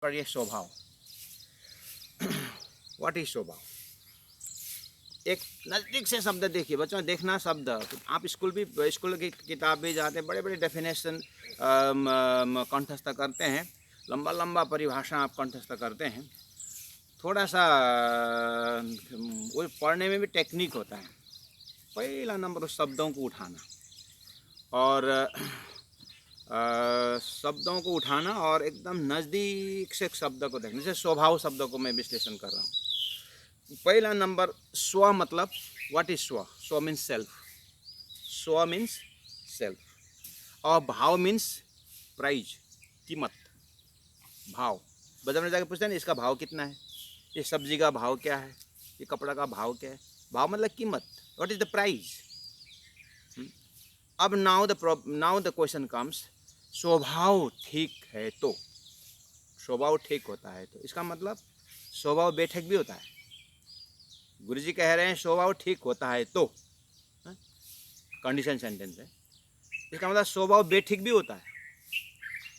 पर ये स्वभाव व्हाट इज स्वभाव। एक नज़दीक से शब्द देखिए बच्चों, देखना शब्द। आप स्कूल की किताब भी जाते, बड़े बड़े डेफिनेशन कंठस्थ करते हैं, लंबा लंबा परिभाषा आप कंठस्थ करते हैं। थोड़ा सा वो पढ़ने में भी टेक्निक होता है। पहला नंबर उस शब्दों को उठाना और शब्दों को उठाना और एकदम नज़दीक से शब्द को देखना। जैसे स्वभाव शब्दों को मैं विश्लेषण कर रहा हूँ। पहला नंबर स्व, मतलब व्हाट इज स्व। स्व मीन्स सेल्फ, स्व मीन्स सेल्फ। और भाव मीन्स प्राइज, कीमत। भाव बाजार में जाकर पूछते हैं ना, इसका भाव कितना है, ये सब्जी का भाव क्या है, ये कपड़ा का भाव क्या है। भाव मतलब कीमत, व्हाट इज द प्राइज। अब नाउ द क्वेश्चन कम्स, स्वभाव ठीक है तो, स्वभाव ठीक होता है तो इसका मतलब स्वभाव बेठक भी होता है। गुरुजी कह रहे हैं स्वभाव ठीक होता है तो, कंडीशन सेंटेंस है, इसका मतलब स्वभाव बेठीक भी होता है।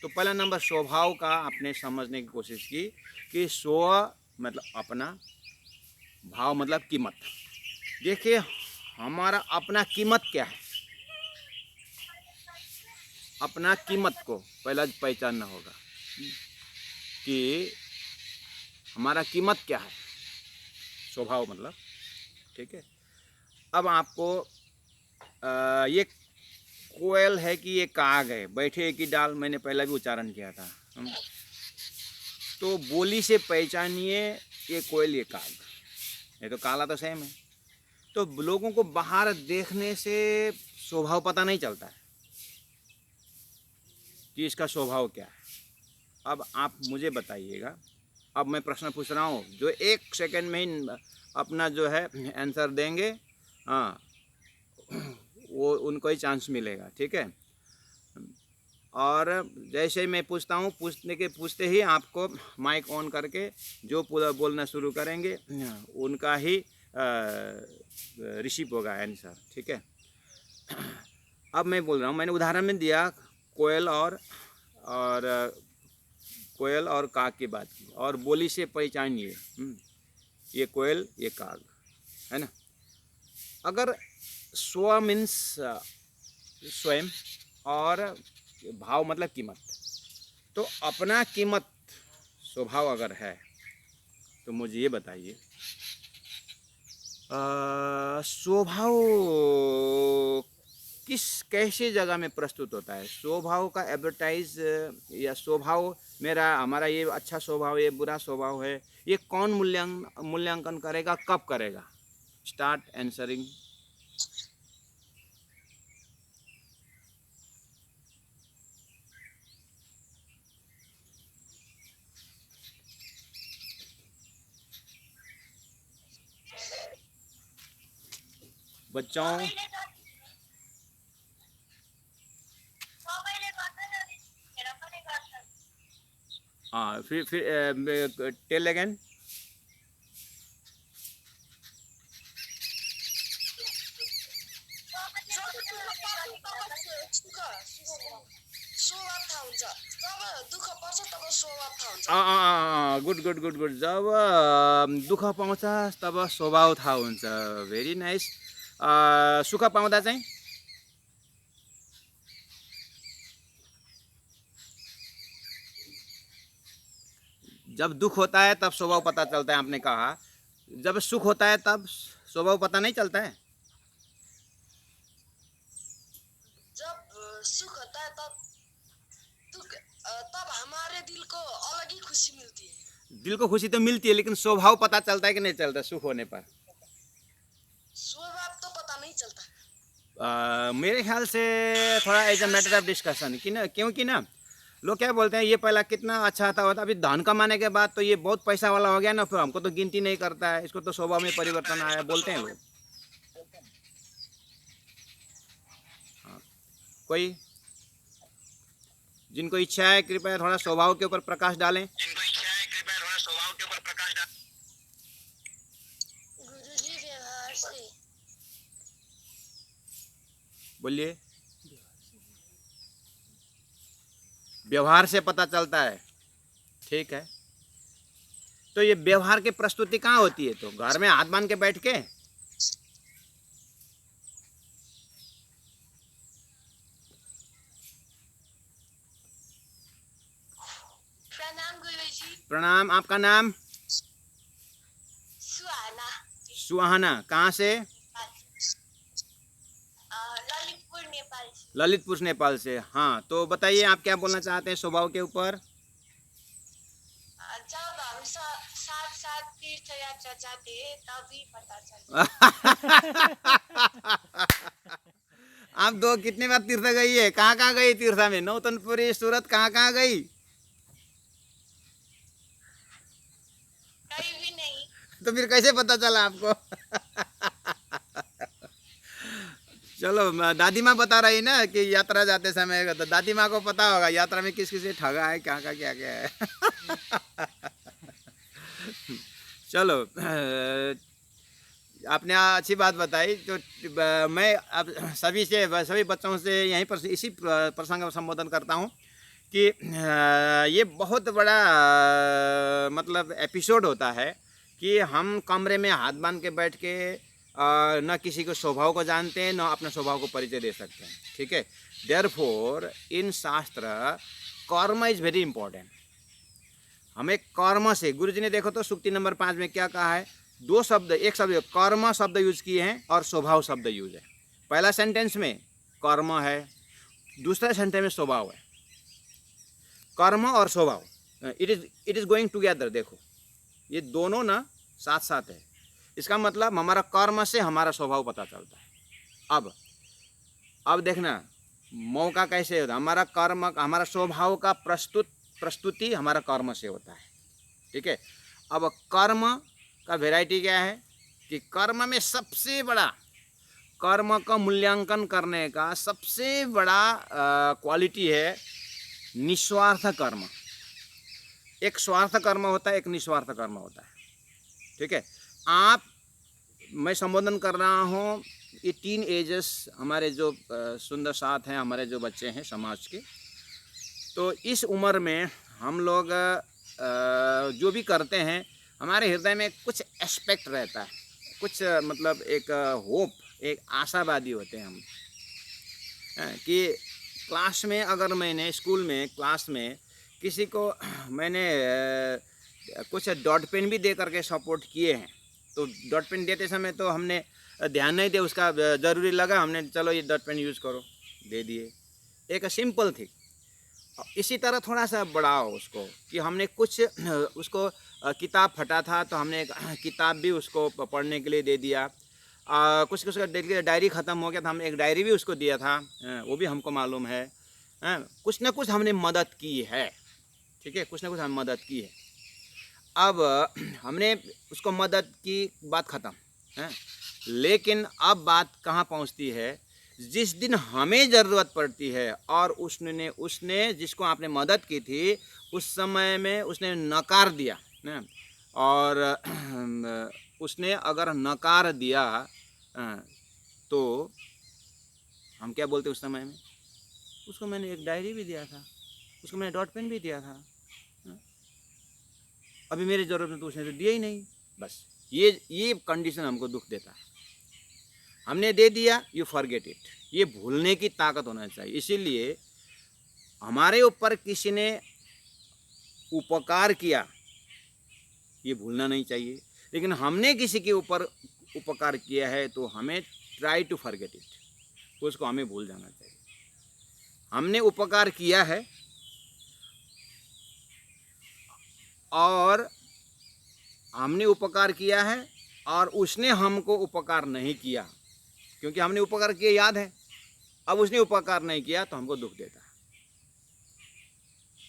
तो पहला नंबर स्वभाव का आपने समझने की कोशिश की कि स्व मतलब अपना, भाव मतलब कीमत। देखिए हमारा अपना कीमत क्या है, अपना कीमत को पहला पहचानना होगा कि हमारा कीमत क्या है, स्वभाव मतलब। ठीक है। अब आपको ये कोयल है कि ये काग है, बैठे एक ही डाल, मैंने पहला भी उच्चारण किया था। तो बोली से पहचानिए ये कोयल ये काग, ये तो काला तो सेम है। तो लोगों को बाहर देखने से स्वभाव पता नहीं चलता है कि इसका स्वभाव क्या है। अब आप मुझे बताइएगा, अब मैं प्रश्न पूछ रहा हूँ, जो 1 सेकंड में ही अपना जो है आंसर देंगे, हाँ, वो उनको ही चांस मिलेगा। ठीक है। और जैसे मैं पूछता हूँ, पूछते ही आपको माइक ऑन करके जो पूरा बोलना शुरू करेंगे उनका ही रिसीव होगा आंसर। ठीक है। अब मैं बोल रहा हूँ, मैंने उदाहरण में दिया कोयल और कोयल और काग की बात की, और बोली से पहचानिए ये कोयल ये काग है ना। अगर स्व मीन्स स्वयं और भाव मतलब कीमत, तो अपना कीमत स्वभाव अगर है तो मुझे ये बताइए स्वभाव किस कैसे जगह में प्रस्तुत होता है। स्वभाव का एडवर्टाइज या स्वभाव मेरा हमारा ये अच्छा स्वभाव ये बुरा स्वभाव है, ये कौन मूल्यांकन करेगा, कब करेगा। Start answering. बच्चों हाँ, फिर tell again. Good good good good. जब दुःख पाउँछ तब स्वभाव थाहा हुन्छ। Very nice. सुख पाउँदा चाहिँ जब दुख होता है तब स्वभाव पता चलता है, आपने कहा। जब सुख होता है तब स्वभाव पता नहीं चलता है। जब सुख होता है तब हमारे दिल को अलग ही खुशी मिलती है। दिल को खुशी तो मिलती है, लेकिन स्वभाव पता चलता है कि नहीं चलता सुख होने पर। स्वभाव तो पता नहीं चलता। मेरे ख्याल से थोड़ा as a matter of discussion कि ना, क्योंकि ना लोग क्या बोलते हैं, ये पहला कितना अच्छा था, अभी धन कमाने के बाद तो ये बहुत पैसा वाला हो गया ना, फिर हमको तो गिनती नहीं करता है, इसको तो स्वभाव में परिवर्तन आया, बोलते हैं लोग। कोई जिनको इच्छा है कृपया थोड़ा स्वभाव के ऊपर प्रकाश डालें। गुरुजी व्यवहार से। बोलिए। व्यवहार से पता चलता है। ठीक है, तो ये व्यवहार की प्रस्तुति कहाँ होती है? तो घर में हाथ बांध के बैठ के। प्रणाम गुरुजी। प्रणाम, आपका नाम? सुहाना। सुहाना, कहाँ से? ललितपुर नेपाल से। ललितपुर नेपाल से। हाँ, तो बताइए आप क्या बोलना चाहते हैं स्वभाव के ऊपर? जब हम साथ साथ तीर्थ यात्रा जाते हैं तभी पता चलता। आप दो कितने बार तीर्थ गई है? कहाँ कहाँ गई तीर्थ में? नौतनपुरी, सूरत, कहाँ कहाँ गई? कहीं भी नहीं। तो फिर कैसे पता चला आपको? चलो, दादी माँ बता रही ना कि यात्रा जाते समय, तो दादी माँ को पता होगा यात्रा में किस किस से ठगा है, कहाँ का क्या क्या है। चलो, आपने अच्छी बात बताई। तो मैं अब सभी बच्चों से यहीं पर इसी प्रसंग में संबोधन करता हूँ कि ये बहुत बड़ा मतलब एपिसोड होता है कि हम कमरे में हाथ बांध के बैठ के न किसी को स्वभाव को जानते हैं, न अपने स्वभाव को परिचय दे सकते हैं। ठीक है, देयरफॉर इन शास्त्र कर्म इज वेरी इंपॉर्टेंट। हमें कर्म से, गुरुजी ने देखो तो सूक्ति नंबर 5 में क्या कहा है? दो शब्द, एक शब्द कर्म शब्द यूज किए हैं और स्वभाव शब्द यूज है। पहला सेंटेंस में कर्म है, दूसरा सेंटेंस में स्वभाव है। कर्म और स्वभाव, इट इज गोइंग टुगेदर। देखो, ये दोनों ना साथ साथ है। इसका मतलब हमारा कर्म से हमारा स्वभाव पता चलता है। अब देखना मौका कैसे होता है। हमारा कर्म, हमारा स्वभाव का प्रस्तुति हमारा कर्म से होता है। ठीक है, अब कर्म का वैरायटी क्या है कि कर्म में सबसे बड़ा, कर्म का मूल्यांकन करने का सबसे बड़ा क्वालिटी है निस्वार्थ कर्म। एक स्वार्थ कर्म होता है, एक निस्वार्थ कर्म होता है। ठीक है, मैं संबोधन कर रहा हूँ ये टीन एजर्स, हमारे जो सुंदर साथ हैं, हमारे जो बच्चे हैं समाज के। तो इस उम्र में हम लोग जो भी करते हैं, हमारे हृदय में कुछ एस्पेक्ट रहता है, कुछ मतलब एक होप, एक आशावादी होते हैं हम कि क्लास में, अगर मैंने स्कूल में क्लास में किसी को मैंने कुछ डॉट पेन भी दे करके सपोर्ट किए हैं, तो डॉट पेन देते समय तो हमने ध्यान नहीं दिया, उसका ज़रूरी लगा, हमने चलो ये डॉट पेन यूज़ करो, दे दिए। एक सिंपल थी। इसी तरह थोड़ा सा बढ़ाओ उसको कि हमने कुछ उसको किताब फटा था तो हमने एक किताब भी उसको पढ़ने के लिए दे दिया। कुछ कुछ डायरी ख़त्म हो गया था, हमने एक डायरी भी उसको दिया था, वो भी हमको मालूम है। कुछ ना कुछ हमने मदद की है। ठीक है, कुछ ना कुछ हमने मदद की है। अब हमने उसको मदद की, बात ख़त्म है। लेकिन अब बात कहाँ पहुँचती है? जिस दिन हमें ज़रूरत पड़ती है और उसने जिसको आपने मदद की थी उस समय में उसने नकार दिया ना, और उसने अगर नकार दिया तो हम क्या बोलते उस समय में? उसको मैंने एक डायरी भी दिया था, उसको मैंने डॉट पेन भी दिया था, अभी मेरी ज़रूरत में तो उसने तो दिया ही नहीं। बस ये कंडीशन हमको दुख देता है। हमने दे दिया, यू फॉरगेट इट। ये भूलने की ताकत होना चाहिए। इसीलिए हमारे ऊपर किसी ने उपकार किया, ये भूलना नहीं चाहिए। लेकिन हमने किसी के ऊपर उपकार किया है तो हमें ट्राई टू फॉरगेट इट, उसको हमें भूल जाना चाहिए। हमने उपकार किया है और हमने उपकार किया है और उसने हमको उपकार नहीं किया, क्योंकि हमने उपकार किया याद है। अब उसने उपकार नहीं किया तो हमको दुख देता है।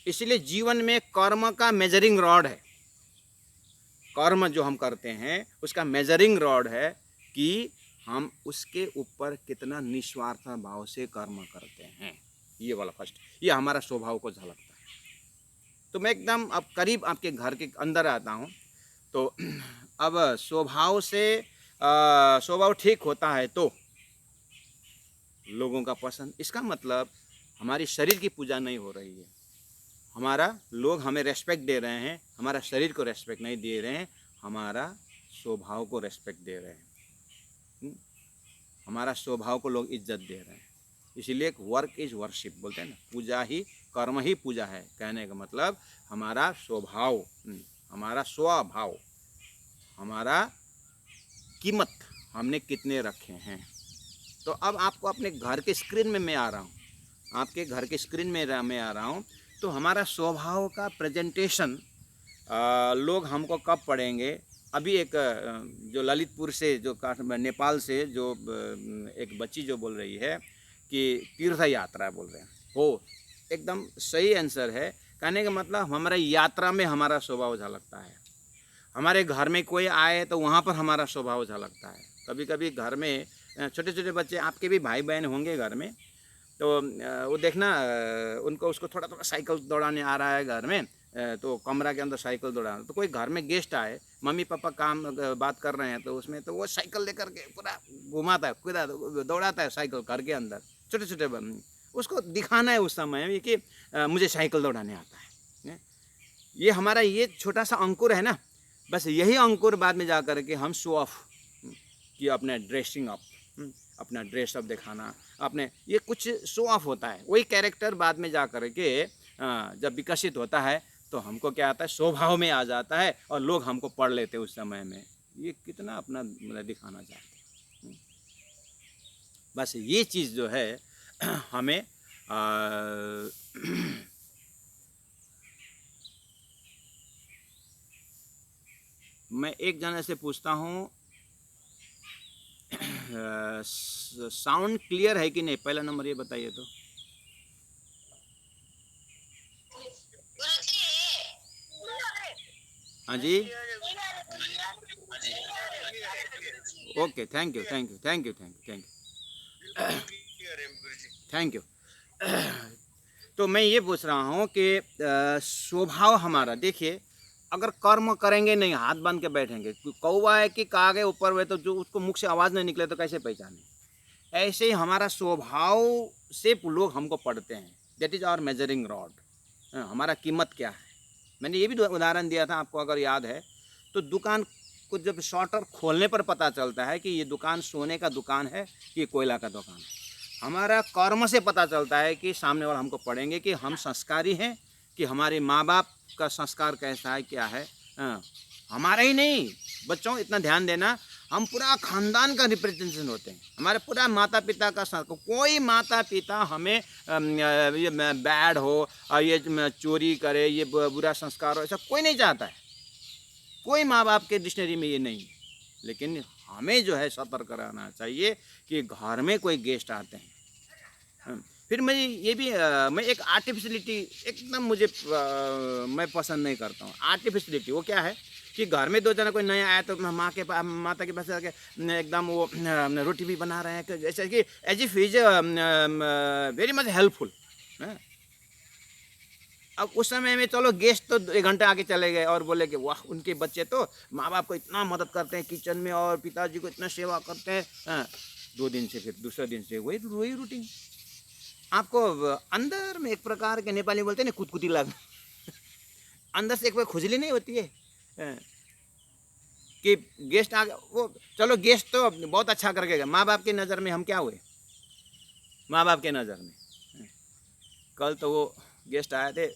इसलिए जीवन में कर्म का मेजरिंग रॉड है। कर्म जो हम करते हैं उसका मेजरिंग रॉड है कि हम उसके ऊपर कितना निस्वार्थ भाव से कर्म करते हैं। ये वाला फर्स्ट, ये हमारा स्वभाव को झलकता है। तो मैं एकदम अब करीब आपके घर के अंदर आता हूँ। तो अब स्वभाव से स्वभाव ठीक होता है तो लोगों का पसंद, इसका मतलब हमारी शरीर की पूजा नहीं हो रही है, हमारा लोग हमें रेस्पेक्ट दे रहे हैं, हमारा शरीर को रेस्पेक्ट नहीं दे रहे हैं, हमारा स्वभाव को रेस्पेक्ट दे रहे हैं। हमारा स्वभाव को लोग इज्जत दे रहे हैं। इसीलिए वर्क इज वर्शिप बोलते हैं ना, पूजा ही कर्म ही पूजा है। कहने का मतलब हमारा स्वभाव, हमारा स्वभाव, हमारा कीमत हमने कितने रखे हैं। तो अब आपको अपने घर के स्क्रीन में मैं आ रहा हूँ, आपके घर के स्क्रीन में मैं आ रहा हूँ। तो हमारा स्वभाव का प्रेजेंटेशन लोग हमको कब पढ़ेंगे। अभी एक जो ललितपुर से, जो नेपाल से जो एक बच्ची जो बोल रही है कि तीर्थ यात्रा बोल रहे हैं, हो एकदम सही आंसर है। कहने का मतलब हमारा यात्रा में हमारा स्वभाव झलकता है। हमारे घर में कोई आए तो वहाँ पर हमारा स्वभाव झलकता है। कभी कभी घर में छोटे छोटे बच्चे, आपके भी भाई बहन होंगे घर में, तो वो देखना उनको उसको थोड़ा थोड़ा साइकिल दौड़ाने आ रहा है घर में, तो कमरा के अंदर साइकिल दौड़ाना। तो कोई घर में गेस्ट आए, मम्मी पापा काम बात कर रहे हैं, तो उसमें तो वो साइकिल लेकर के पूरा घुमाता है, पूरा दौड़ाता है साइकिल घर के अंदर। छोटे छोटे उसको दिखाना है उस समय में कि मुझे साइकिल दौड़ाने आता है। ये हमारा ये छोटा सा अंकुर है ना, बस यही अंकुर बाद में जा कर के हम शो ऑफ कि अपने ड्रेसिंग अप, अपना ड्रेस अप दिखाना, अपने ये कुछ शो ऑफ होता है। वही कैरेक्टर बाद में जा कर के जब विकसित होता है तो हमको क्या आता है, स्वभाव में आ जाता है और लोग हमको पढ़ लेते हैं उस समय में। ये कितना अपना मतलब दिखाना चाहते हैं। बस ये चीज़ जो है हमें मैं एक जने से पूछता हूँ, साउंड क्लियर है कि नहीं, पहला नंबर ये बताइए तो। हाँ जी, okay, thank you thank you thank you thank you thank you thank you. तो मैं ये पूछ रहा हूँ कि स्वभाव हमारा, देखिए अगर कर्म करेंगे नहीं, हाथ बांध के बैठेंगे, कौवा है कि काग है ऊपर हुए, तो जो उसको मुख से आवाज़ नहीं निकले तो कैसे पहचाने। ऐसे ही हमारा स्वभाव से लोग हमको पढ़ते हैं। That is our measuring rod. हमारा कीमत क्या है। मैंने ये भी उदाहरण दिया था आपको, अगर याद है तो। दुकान को जब शॉटर खोलने पर पता चलता है कि ये दुकान सोने का दुकान है कि कोयला का दुकान है। हमारा कर्म से पता चलता है कि सामने वाला हमको पढ़ेंगे कि हम संस्कारी हैं, कि हमारे माँ बाप का संस्कार कैसा है, क्या है। हमारा ही नहीं, बच्चों इतना ध्यान देना, हम पूरा खानदान का रिप्रेजेंटेशन होते हैं। हमारे पूरा माता पिता का संस्कार, कोई माता पिता हमें ये बैड हो, ये चोरी करे, ये बुरा संस्कार हो, ऐसा कोई नहीं चाहता है। कोई माँ बाप के डिक्शनरी में ये नहीं। लेकिन हमें जो है सतर्क रहना चाहिए कि घर में कोई गेस्ट आते हैं। फिर मैं ये भी मैं एक आर्टिफिशलिटी एकदम मुझे मैं पसंद नहीं करता हूँ। आर्टिफिशलिटी वो क्या है कि घर में दो जना कोई नया आया तो माता के पास आके एकदम वो रोटी भी बना रहे हैं, जैसे कि as if is very much helpful. अब उस समय में चलो गेस्ट तो 1 घंटे आके चले गए और बोले कि वाह उनके बच्चे तो माँ बाप को इतना मदद करते हैं किचन में और पिताजी को इतना सेवा करते हैं। 2 दिन से फिर दूसरे दिन से वही रूटीन। आपको अंदर में एक प्रकार के नेपाली बोलते हैं ना, कुतकुती लग अंदर से एक बार खुजली नहीं होती है कि गेस्ट आ गए। वो चलो गेस्ट तो बहुत अच्छा करके गए, माँ बाप की नज़र में हम क्या हुए। माँ बाप के नज़र में कल तो वो गेस्ट आए थे,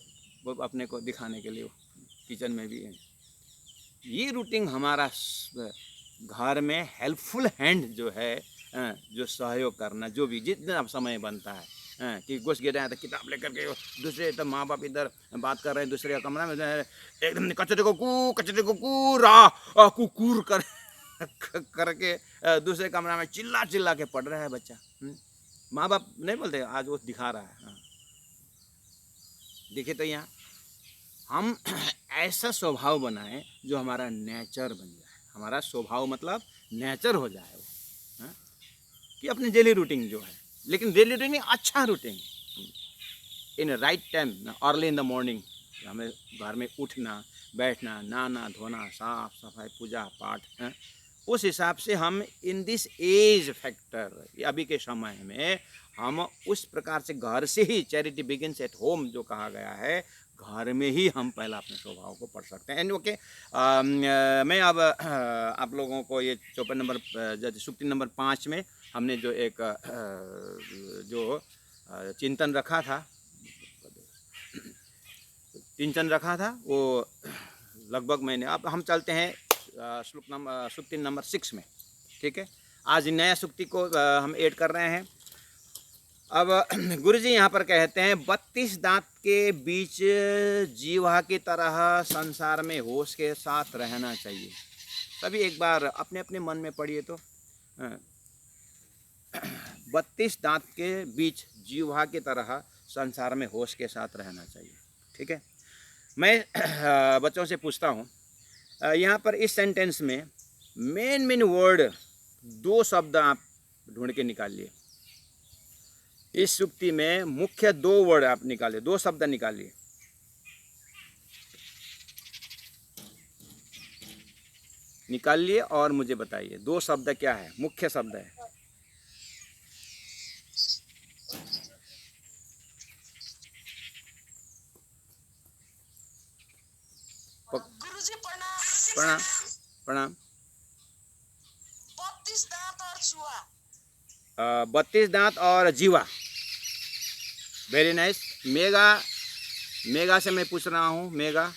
वो अपने को दिखाने के लिए वो किचन में भी है। ये रूटीन हमारा घर में हेल्पफुल हैंड जो है, जो सहयोग करना, जो भी जितना समय बनता है कि घुस गिर आए तो किताब लेकर के दूसरे, तो माँ बाप इधर बात कर रहे हैं दूसरे कमरा में, एकदम कचरे को कुकुर करके दूसरे कमरा में चिल्ला के पढ़ रहा है बच्चा। माँ बाप नहीं बोलते, आज वो दिखा रहा है। देखिए तो यहाँ हम ऐसा स्वभाव बनाएं जो हमारा नेचर बन जाए। हमारा स्वभाव मतलब नेचर हो जाए वो, कि अपनी डेली रूटीन जो है, लेकिन डेली रूटीन अच्छा routine in right time, early in the morning. हमें घर में उठना, बैठना, नहाना धोना, साफ सफाई, पूजा पाठ, उस हिसाब से हम इन दिस एज फैक्टर, अभी के समय में हम उस प्रकार से घर से ही, चैरिटी बिगिंस एट होम जो कहा गया है, घर में ही हम पहला अपने स्वभाव को पढ़ सकते हैं। एंड ओके, मैं अब आप लोगों को ये चौपाई नंबर जैसे सूक्ति नंबर 5 में हमने जो एक चिंतन रखा था, चिंतन रखा था, वो लगभग मैंने, अब हम चलते हैं सूक्ति नंबर 6 में। ठीक है, आज नया सूक्ति को हम ऐड कर रहे हैं। अब गुरुजी यहाँ पर कहते हैं 32 दांत के बीच जीवा की तरह संसार में होश के साथ रहना चाहिए। तभी एक बार अपने अपने मन में पढ़िए तो 32 दांत के बीच जीवा की तरह संसार में होश के साथ रहना चाहिए। ठीक है, मैं बच्चों से पूछता हूँ, यहाँ पर इस सेंटेंस में मेन वर्ड 2 शब्द आप ढूंढ के निकालिए। इस सूक्ति में मुख्य 2 वर्ड आप निकालिए, 2 शब्द निकालिए। निकालिए और मुझे बताइए 2 शब्द क्या है, मुख्य शब्द है। गुरुजी प्रणाम। प्रणाम प्रणाम। 32 दांत और चूहा। 32 दांत और जीवा। Very nice. मेगा से मैं पूछ रहा हूँ, मेगा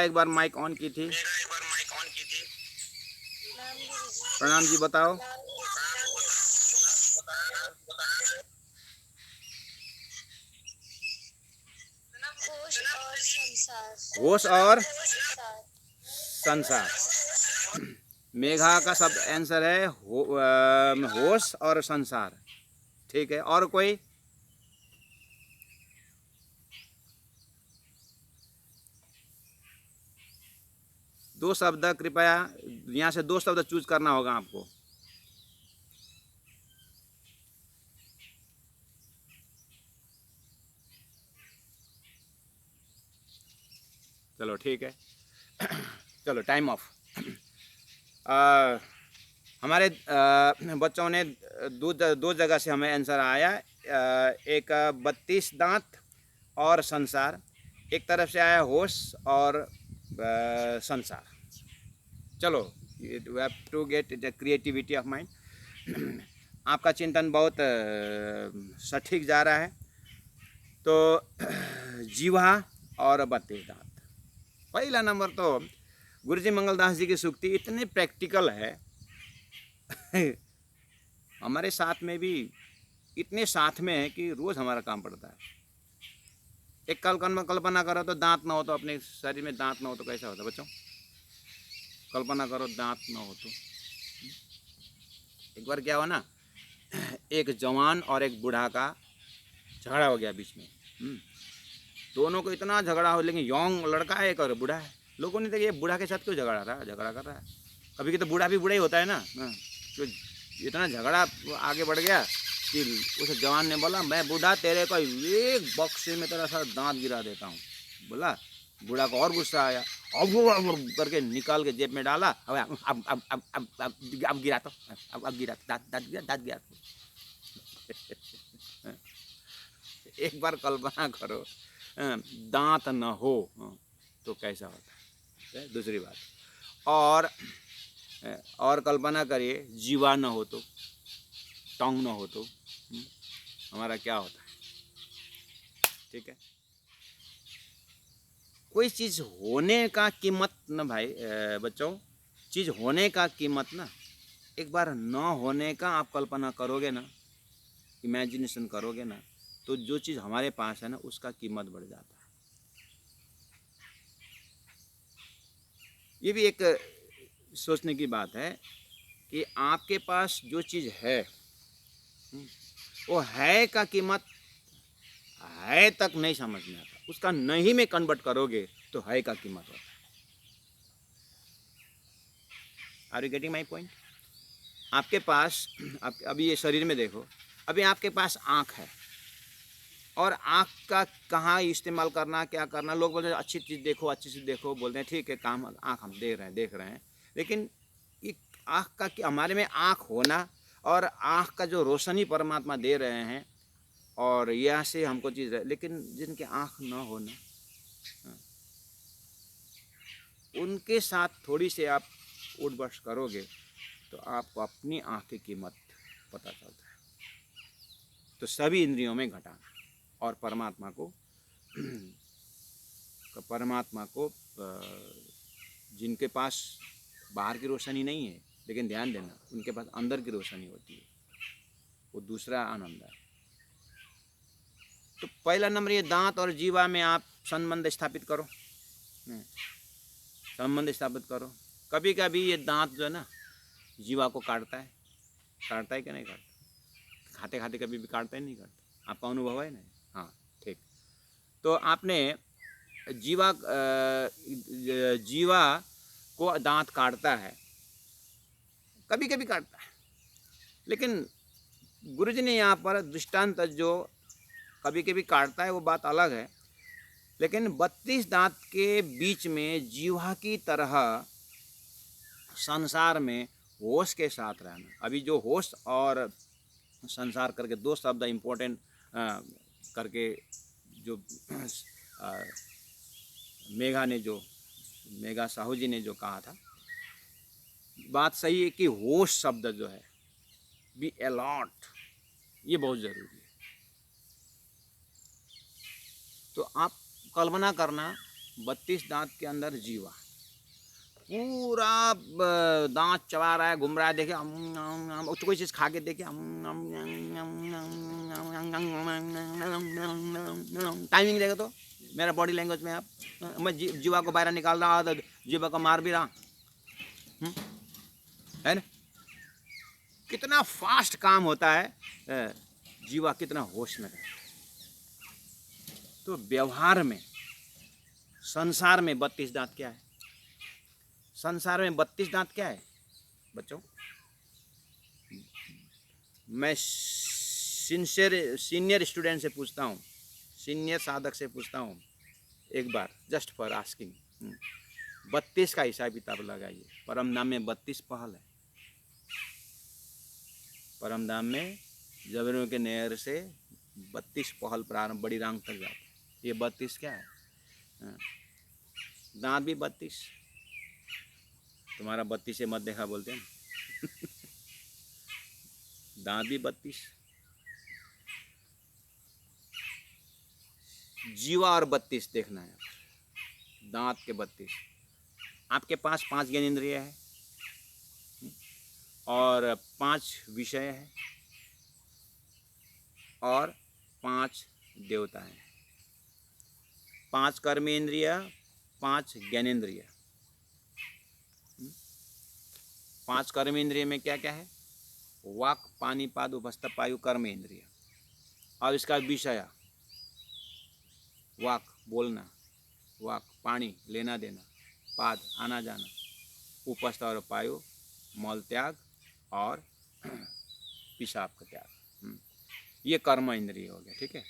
एक बार माइक ऑन की थी। प्रणाम जी, बताओ। होश और संसार। मेघा का शब्द आंसर है होश और संसार। ठीक है, और कोई? दो शब्द कृपया, यहाँ से 2 शब्द चूज करना होगा आपको। चलो ठीक है, चलो टाइम ऑफ। हमारे बच्चों ने दो जगह से हमें आंसर आया। एक 32 दांत और संसार, एक तरफ से आया होश और संसार। चलो, you have to get the creativity of mind. आपका चिंतन बहुत सटीक जा रहा है। तो जीवा और 32 दांत, पहला नंबर तो गुरुजी मंगलदास जी की सूक्ति इतने प्रैक्टिकल है। हमारे साथ में भी इतने साथ में है कि रोज हमारा काम पड़ता है। एक कल्पना करो तो दांत ना हो तो, अपने शरीर में दांत ना हो तो कैसा होता बच्चों? कल्पना करो दांत ना हो तो। एक बार क्या हुआ ना, एक जवान और एक बूढ़ा का झगड़ा हो गया बीच में। दोनों को इतना झगड़ा हो, लेकिन यंग लड़का है एक और बूढ़ा है। लोगों ने देखा ये बूढ़ा के साथ क्यों झगड़ा कर रहा है। कभी कि तो बूढ़ा भी बूढ़ा ही होता है ना। तो इतना झगड़ा आगे बढ़ गया कि उस जवान ने बोला, मैं बूढ़ा तेरे को एक बक्से में तेरा सारा दांत गिरा देता हूँ। बोला, बूढ़ा को और गुस्सा आया, अब करके निकाल के जेब में डाला। अब गिरा तो, अब गिरा, दांत गिरा। एक बार कल्पना करो, दांत न हो तो कैसा होता है। दूसरी बात, और कल्पना करिए जीवा न हो तो, टंग न हो तो हमारा क्या होता है। ठीक है, कोई चीज़ होने का कीमत न भाई बच्चों, चीज़ होने का कीमत ना, एक बार न होने का आप कल्पना करोगे ना, इमेजिनेशन करोगे ना, तो जो चीज़ हमारे पास है ना उसका कीमत बढ़ जाता है। ये भी एक सोचने की बात है कि आपके पास जो चीज़ है वो है का कीमत है तक नहीं समझ में आता, उसका नहीं में कन्वर्ट करोगे तो है का कीमत होता है। Are you getting my point? आपके पास अभी ये शरीर में देखो, अभी आपके पास आँख है और आँख का कहाँ इस्तेमाल करना, क्या करना, लोग बोलते हैं अच्छी चीज़ देखो, अच्छी चीज़ देखो, बोलते हैं ठीक है, काम आँख हम देख रहे हैं। लेकिन ये आँख का, हमारे में आँख होना और आँख का जो रोशनी परमात्मा दे रहे हैं, और यहाँ से हमको चीज़ है, लेकिन जिनके आँख ना हो ना, हाँ, उनके साथ थोड़ी से आप उठ बस करोगे तो आपको अपनी आँख की कीमत पता चलता है। तो सभी इंद्रियों में घटाना और परमात्मा को जिनके पास बाहर की रोशनी नहीं है, लेकिन ध्यान देना उनके पास अंदर की रोशनी होती है, वो दूसरा आनंद है। तो पहला नंबर ये दांत और जीवा में आप संबंध स्थापित करो, संबंध स्थापित करो। कभी कभी ये दांत जो है ना जीवा को काटता है कि नहीं काटता? खाते खाते कभी भी काटता है नहीं काटता? आपका अनुभव है ना? हाँ, ठीक। तो आपने जीवा को दांत काटता है, कभी कभी काटता है, लेकिन गुरुजी ने यहाँ पर दृष्टांत जो कभी कभी काटता है वो बात अलग है, लेकिन 32 दांत के बीच में जीवा की तरह संसार में होश के साथ रहना। अभी जो होश और संसार करके दो शब्द इम्पोर्टेंट करके जो मेघा साहू जी ने जो कहा था, बात सही है कि होश शब्द जो है बी अलॉट, ये बहुत ज़रूरी है। तो आप कल्पना करना 32 दांत के अंदर जीवा पूरा दांत चबा रहा है, घूम रहा है, देखे तो कोई चीज़ खा के देखे, टाइमिंग देगा तो मेरा बॉडी लैंग्वेज में आप, मैं जीवा को बाहर निकाल रहा तो जीवा को मार भी रहा, है ना? कितना फास्ट काम होता है, जीवा कितना होश में रहता है। तो व्यवहार में संसार में 32 दांत क्या है? संसार में 32 दांत क्या है बच्चों? मैं सीनियर स्टूडेंट से पूछता हूँ, सीनियर साधक से पूछता हूँ एक बार, जस्ट फॉर आस्किंग, 32 का हिसाब किताब लगाइए। परम धाम में 32 पहल है। परम धाम में जबरों के नहर से 32 पहल प्रारंभ बड़ी रांग तक जाते। ये 32 क्या है? दांत भी 32। तुम्हारा 32 से मत देखा बोलते हैं ना। दांत भी 32। जीवा और 32 देखना है। दांत के 32। आपके पास 5 ज्ञानेंद्रिय है और 5 विषय है और 5 देवता हैं। 5 कर्मेंद्रिय, 5 ज्ञानेंद्रिय। 5 कर्मेंद्रिय में क्या क्या है? वाक, पानी, पाद, उपस्थ, पायु, कर्मेंद्रिय। और इसका विषय वाक बोलना, वाक पानी लेना देना, पाद आना जाना, उपस्थ और पायु मल त्याग और पेशाब का त्याग। ये कर्म इंद्रिय हो गया, ठीक है।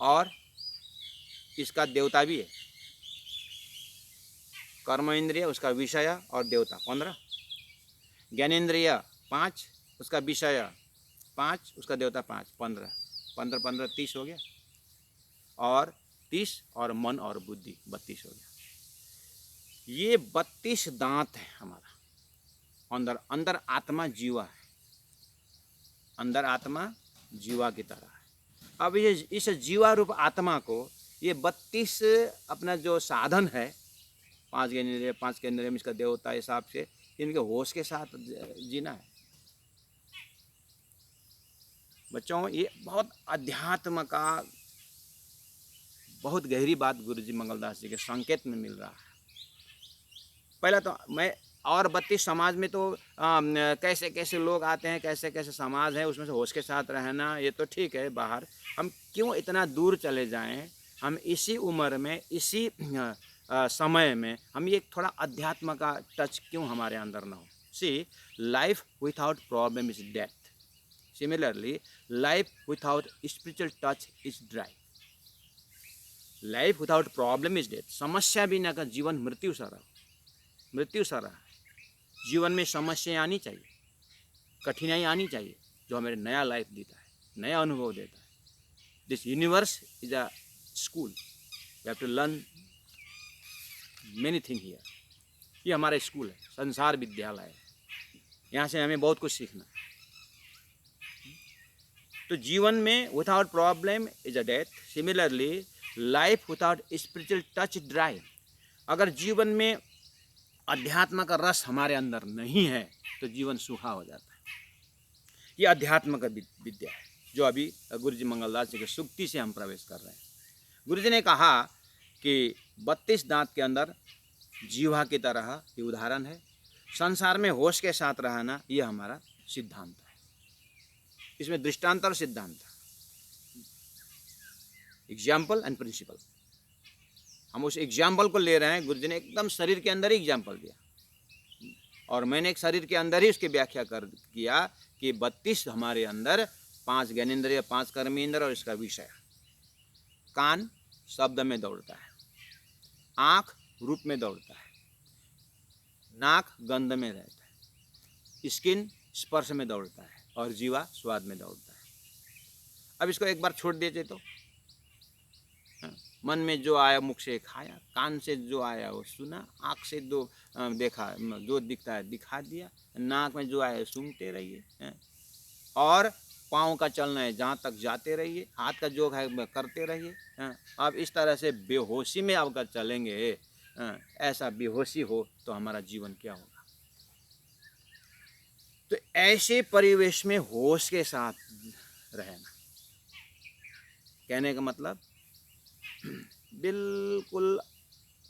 और इसका देवता भी है। कर्म इंद्रिय, उसका विषय और देवता 15। ज्ञानेंद्रिय 5, उसका विषय 5, उसका देवता 5, 15 15 15 30 हो गया। और 30 और मन और बुद्धि 32 हो गया। ये 32 दांत है हमारा। अंदर अंदर आत्मा जीवा है, अंदर आत्मा जीवा की तरह है। अब ये इस जीवा रूप आत्मा को ये 32 अपना जो साधन है, 5 ज्ञानेंद्रिय, 5 केंद्रिय में इसका देवता हिसाब से इनके होश के साथ जीना है। बच्चों, ये बहुत अध्यात्म का बहुत गहरी बात गुरुजी मंगलदास जी के संकेत में मिल रहा है। पहला तो मैं और 32 समाज में तो कैसे कैसे लोग आते हैं, कैसे कैसे समाज है, उसमें से होश के साथ रहना ये तो ठीक है। बाहर हम क्यों इतना दूर चले जाएं? हम इसी उम्र में, इसी समय में हम ये थोड़ा अध्यात्म का टच क्यों हमारे अंदर ना हो? See, life without problem is death. Similarly, life without spiritual touch is dry. Life without problem is death. समस्या बिना का जीवन मृत्यु सा रहा, मृत्यु सा रहा। जीवन में समस्याएं आनी चाहिए, कठिनाई आनी चाहिए, जो हमें नया लाइफ देता है, नया अनुभव देता है। This universe is a school, you have to learn many thing here. ये हमारा स्कूल है, संसार विद्यालय है, यहाँ से हमें बहुत कुछ सीखना है। तो जीवन में without problem is a death, similarly life without spiritual touch dry. अगर जीवन में अध्यात्म का रस हमारे अंदर नहीं है तो जीवन सूखा हो जाता है। ये अध्यात्म का विद्या है जो अभी गुरु जी मंगलदास जी के सूक्ति से हम प्रवेश कर रहे हैं। गुरु जी ने कहा कि 32 दांत के अंदर जीवा की तरह ये उदाहरण है। संसार में होश के साथ रहना ये हमारा सिद्धांत है। इसमें दृष्टांत और सिद्धांत, एग्जाम्पल एंड प्रिंसिपल। हम उस एग्जाम्पल को ले रहे हैं। गुरु जी ने एकदम शरीर के अंदर ही एग्जाम्पल दिया और मैंने एक शरीर के अंदर ही उसकी व्याख्या किया कि 32 हमारे अंदर 5 ज्ञानेंद्रिय, 5 कर्मेंद्र और इसका विषय। कान शब्द में दौड़ता है, आँख रूप में दौड़ता है, नाक गंध में रहता है, स्किन स्पर्श में दौड़ता है और जीवा स्वाद में दौड़ता है। अब इसको एक बार छोड़ दीजिए तो मन में जो आया मुख से खाया, कान से जो आया वो सुना, आँख से जो देखा, जो दिखता है दिखा दिया, नाक में जो आया सूंघते रहिए और पाँव का चलना है जहाँ तक जाते रहिए, हाथ का जो है करते रहिए। अब इस तरह से बेहोशी में अगर चलेंगे, ऐसा बेहोशी हो तो हमारा जीवन क्या होगा। तो ऐसे परिवेश में होश के साथ रहना, कहने का मतलब बिल्कुल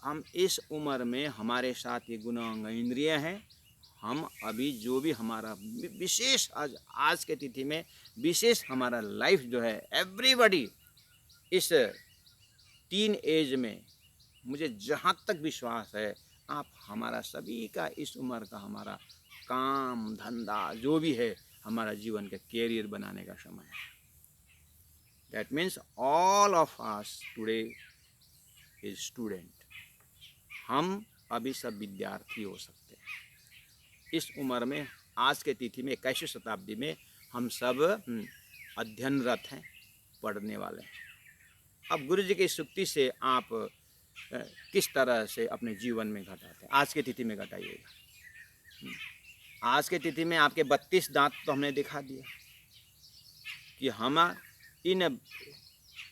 हम इस उम्र में हमारे साथ ये गुण अंग इंद्रिय हैं। हम अभी जो भी हमारा विशेष आज के तिथि में विशेष हमारा लाइफ जो है, एवरीबॉडी इस टीन एज में, मुझे जहाँ तक विश्वास है आप हमारा सभी का इस उम्र का हमारा काम धंधा जो भी है हमारा जीवन का कैरियर बनाने का समय है। That means all of us today is student। हम अभी सब विद्यार्थी हो सकते हैं। इस उम्र में आज के तिथि में 21वीं शताब्दी में हम सब अध्ययनरत हैं, पढ़ने वाले हैं। अब गुरु जी की सूक्ति से आप किस तरह से अपने जीवन में घटाते हैं, आज के तिथि में घटाइएगा। आज के तिथि में आपके 32 दांत तो हमने दिखा दिया कि हम इन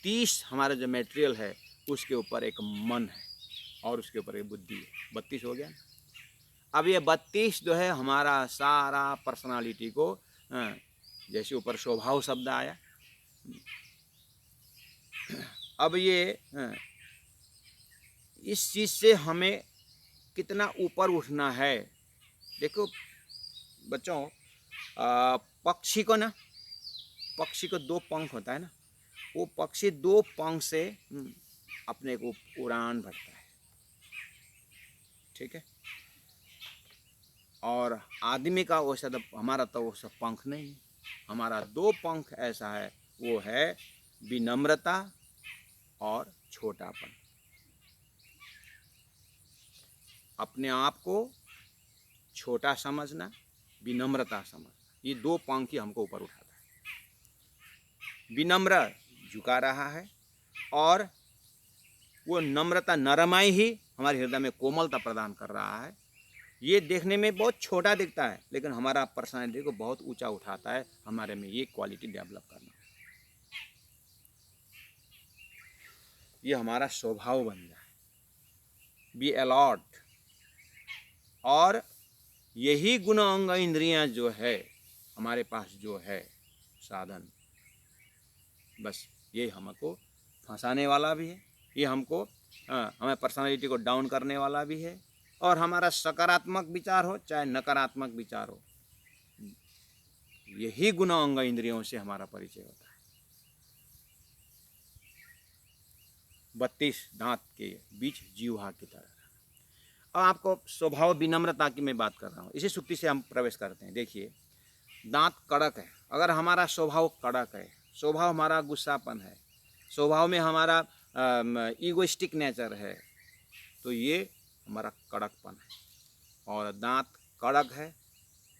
30 हमारा जो मटेरियल है उसके ऊपर एक मन है और उसके ऊपर एक बुद्धि है। 32 हो गया। अब ये 32 जो है हमारा सारा पर्सनालिटी को, जैसे ऊपर स्वभाव शब्द आया, अब ये इस चीज़ से हमें कितना ऊपर उठना है। देखो बच्चों, पक्षी को ना, पक्षी को 2 पंख होता है ना, वो पक्षी 2 पंख से अपने को उड़ान भरता है, ठीक है। और आदमी का वैसा तो हमारा तो वो सब पंख नहीं, हमारा 2 पंख ऐसा है, वो है विनम्रता और छोटापन। अपने आप को छोटा समझना, विनम्रता समझना, ये 2 पंख ही हमको ऊपर उठाता है। विनम्र झुका रहा है और वो नम्रता, नरमाई ही हमारे हृदय में कोमलता प्रदान कर रहा है। ये देखने में बहुत छोटा दिखता है लेकिन हमारा पर्सनालिटी को बहुत ऊंचा उठाता है। हमारे में ये क्वालिटी डेवलप करना, ये हमारा स्वभाव बन जाए। Be alert. और यही गुण अंग इंद्रियां जो है हमारे पास जो है साधन, बस ये हमको फंसाने वाला भी है, ये हमको हमें पर्सनालिटी को डाउन करने वाला भी है। और हमारा सकारात्मक विचार हो चाहे नकारात्मक विचार हो, यही गुण अंग इंद्रियों से हमारा परिचय होता है। 32 दांत के बीच जीवा की तरह। अब आपको स्वभाव विनम्रता की मैं बात कर रहा हूँ, इसी सूक्ति से हम प्रवेश करते हैं। देखिए, दांत कड़क है। अगर हमारा स्वभाव कड़क है, स्वभाव हमारा गुस्सापन है, स्वभाव में हमारा ईगोइस्टिक नेचर है, तो ये हमारा कड़कपन है। और दांत कड़क है,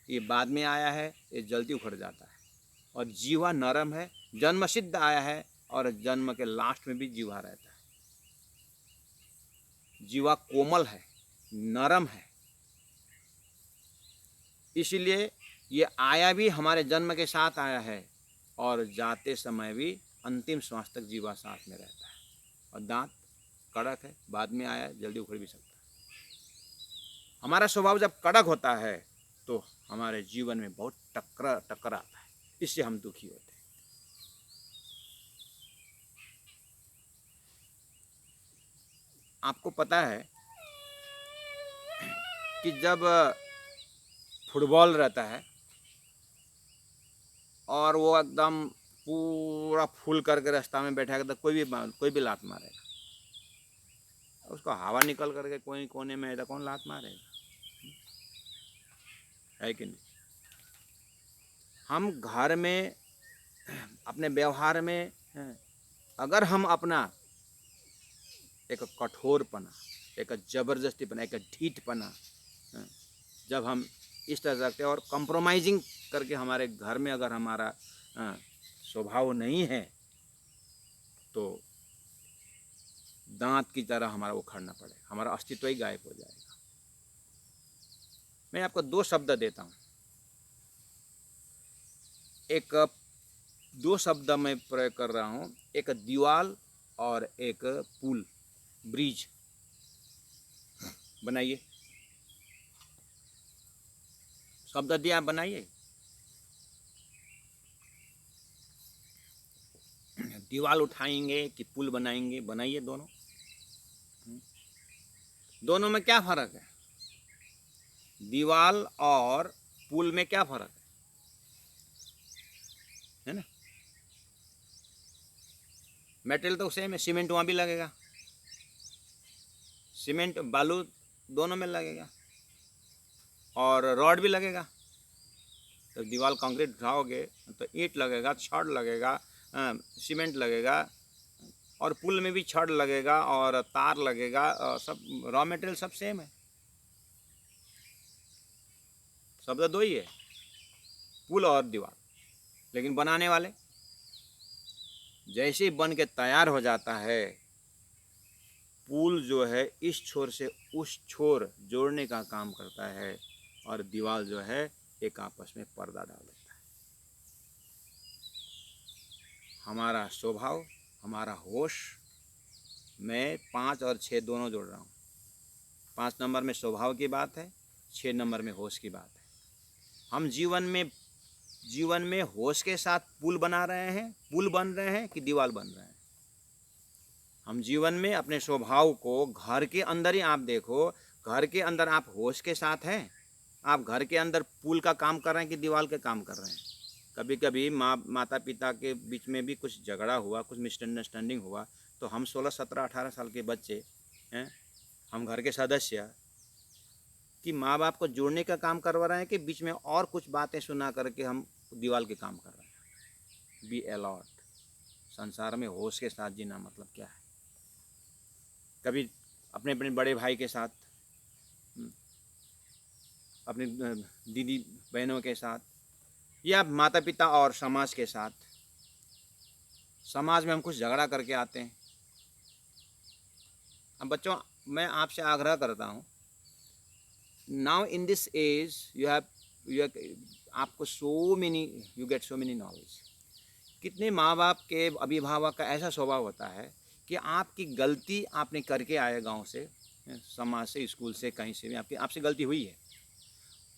ये बाद में आया है, ये जल्दी उखड़ जाता है। और जीवा नरम है, जन्मसिद्ध आया है और जन्म के लास्ट में भी जीवा रहता है। जीवा कोमल है, नरम है, इसलिए ये आया भी हमारे जन्म के साथ आया है और जाते समय भी अंतिम श्वास तक जीवा साथ में रहता है। और दांत कड़क है, बाद में आया है, जल्दी उखड़ भी सकता है। हमारा स्वभाव जब कड़क होता है तो हमारे जीवन में बहुत टक्कर आता है, इससे हम दुखी होते हैं। आपको पता है कि जब फुटबॉल रहता है और वो एकदम पूरा फुल करके रास्ता में बैठा तो कोई भी लात मारेगा, उसको हवा निकल करके कोई कोने में है तो कौन लात मारेगा, है कि नहीं? हम घर में अपने व्यवहार में अगर हम अपना एक कठोरपना, एक जबरदस्तीपना, एक ढीठपना जब हम इस तरह रखते हैं और कंप्रोमाइजिंग करके हमारे घर में अगर हमारा स्वभाव नहीं है तो दांत की तरह हमारा उखड़ना पड़ेगा, हमारा अस्तित्व ही गायब हो जाएगा। मैं आपको 2 शब्द देता हूँ, दो शब्द मैं प्रयोग कर रहा हूँ, एक दीवाल और एक पुल, ब्रिज। बनाइए, शब्द दिया, बनाइए। दीवाल उठाएंगे कि पुल बनाएंगे? बनाइए दोनों। दोनों में क्या फर्क है? दीवाल और पुल में क्या फर्क है ना? मेटेरियल तो सेम है, सीमेंट वहाँ भी लगेगा, सीमेंट बालू दोनों में लगेगा और रॉड भी लगेगा। तो दीवार कंक्रीट उठाओगे तो ईंट लगेगा, छड़ लगेगा, सीमेंट लगेगा, और पुल में भी छड़ लगेगा और तार लगेगा, सब रॉ मटेरियल सब सेम है, शब्द 2 ही है, पुल और दीवार। लेकिन बनाने वाले जैसे ही बन के तैयार हो जाता है, पुल जो है इस छोर से उस छोर जोड़ने का काम करता है और दीवार जो है एक आपस में पर्दा डाल देता है। हमारा स्वभाव, हमारा होश, मैं 5 और 6 दोनों जोड़ रहा हूँ। 5 नंबर में स्वभाव की बात है, 6 नंबर में होश की बात है। हम जीवन में होश के साथ पुल बना रहे हैं, पुल बन रहे हैं कि दीवार बन रहे हैं। हम जीवन में अपने स्वभाव को घर के अंदर ही आप देखो, घर के अंदर आप होश के साथ हैं, आप घर के अंदर पुल का काम कर रहे हैं कि दीवार के काम कर रहे हैं। कभी कभी माता पिता के बीच में भी कुछ झगड़ा हुआ, कुछ मिसअंडरस्टैंडिंग हुआ, तो हम 16, 17, 18 साल के बच्चे हैं, हम घर के सदस्य कि माँ बाप को जोड़ने का काम करवा रहे हैं कि बीच में और कुछ बातें सुना करके हम दीवार के काम कर रहे हैं। Be alert. संसार में होश के साथ जीना मतलब क्या है? कभी अपने अपने बड़े भाई के साथ, अपने दीदी बहनों के साथ, या माता पिता और समाज के साथ। समाज में हम कुछ झगड़ा करके आते हैं। अब बच्चों, मैं आपसे आग्रह करता हूँ, now in this age you आपको you get so many knowledge. कितने माँ बाप के, अभिभावक का ऐसा स्वभाव होता है कि आपकी गलती आपने करके आए, गांव से, समाज से, स्कूल से, कहीं से भी आपसे गलती हुई है,